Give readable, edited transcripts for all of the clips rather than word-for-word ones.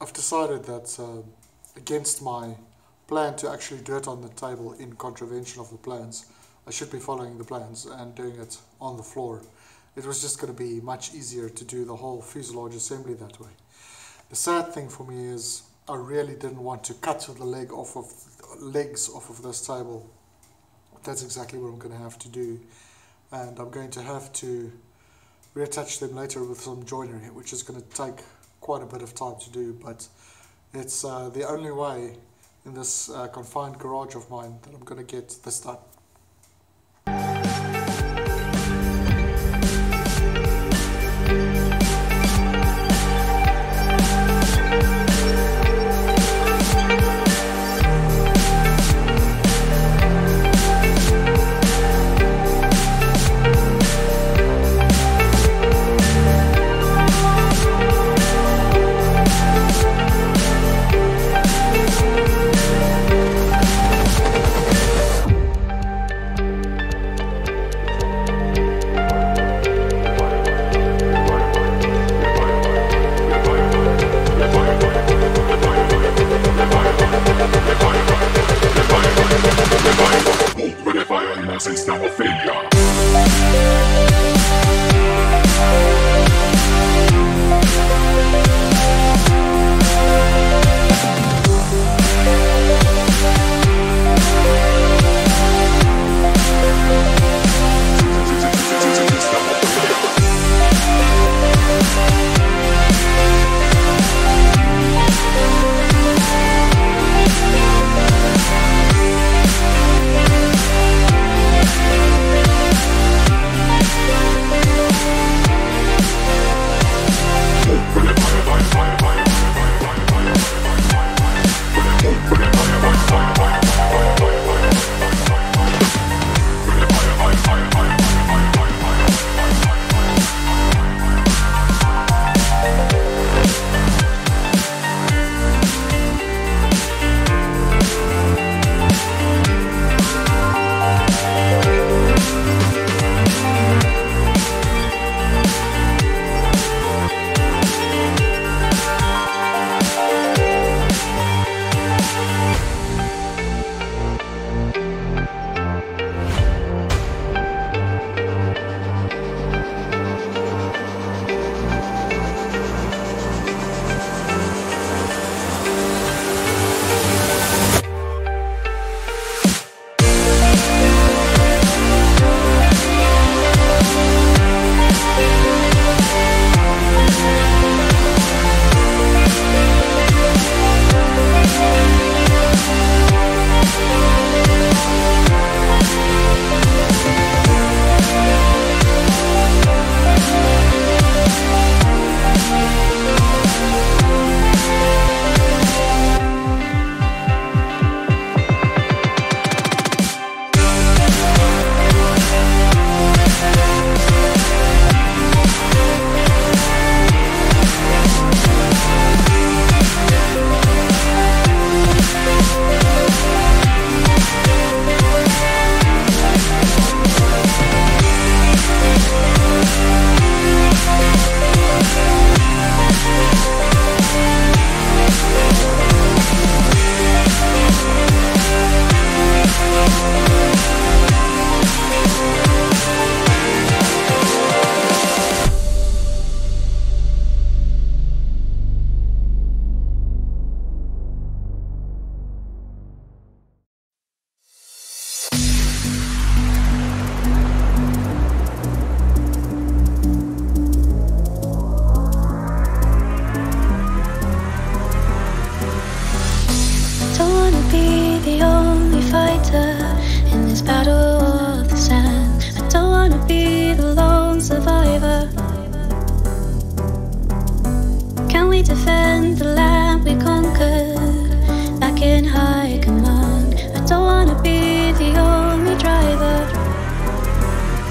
I've decided that against my plan to actually do it on the table in contravention of the plans, I should be following the plans and doing it on the floor. It was just going to be much easier to do the whole fuselage assembly that way. The sad thing for me is I really didn't want to cut the legs off of this table. That's exactly what I'm going to have to do, and I'm going to have to reattach them later with some joinery, which is going to take quite a bit of time to do, but it's the only way in this confined garage of mine that I'm going to get this done.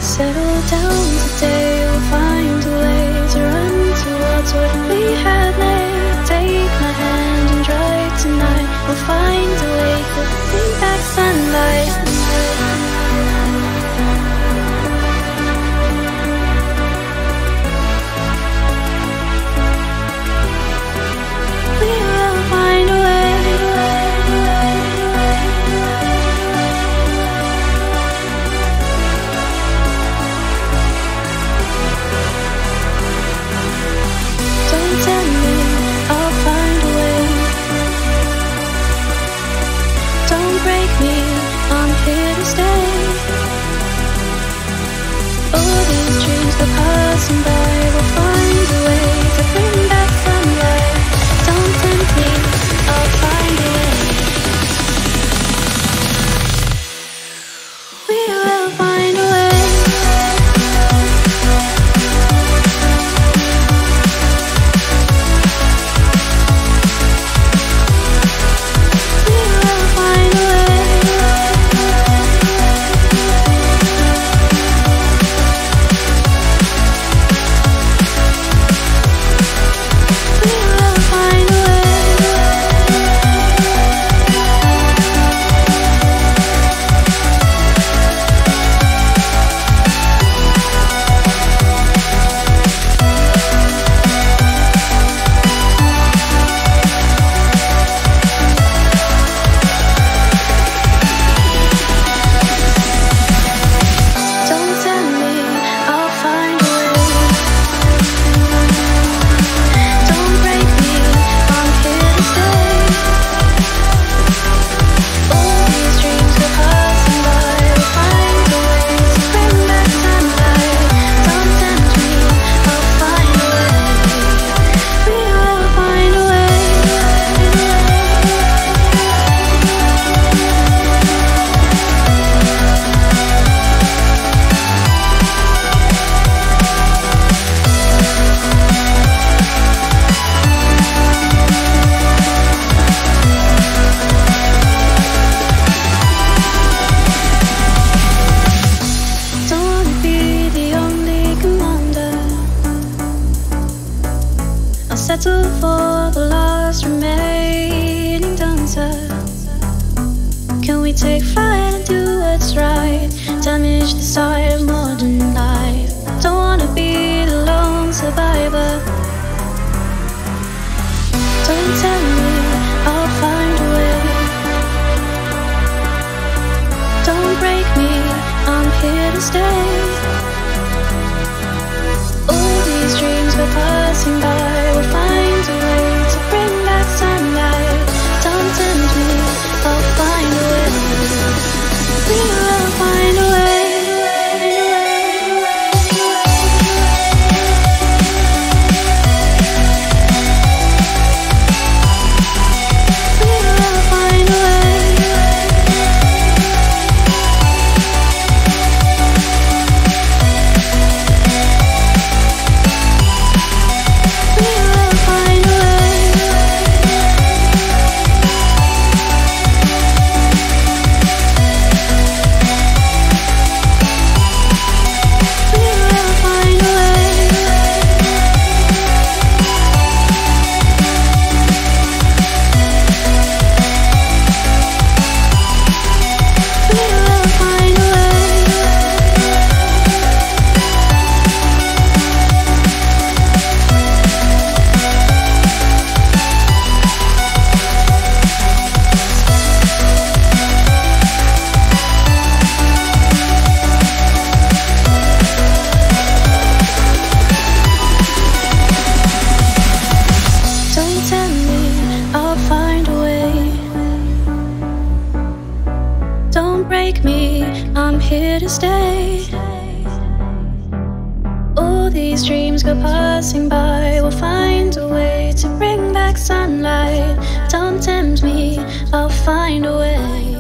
Settle down today, we'll find a way to run towards what we had made. Take my hand and drive tonight. We'll find a way to bring back sunlight. We are go passing by, we'll find a way to bring back sunlight. Don't tempt me, I'll find a way. We will find a way. Settle for the last remaining dancer. Can we take flight and do what's right? Damage the side of modern life. Don't wanna be the lone survivor. Don't tell me I'll find a way. Don't break me, I'm here to stay. All these dreams we're passing by, we'll find a way to bring back sunlight. Don't tempt me, I'll find a way. We will find a way. I'm here to stay. All these dreams go passing by, we'll find a way to bring back sunlight. Don't tempt me, I'll find a way.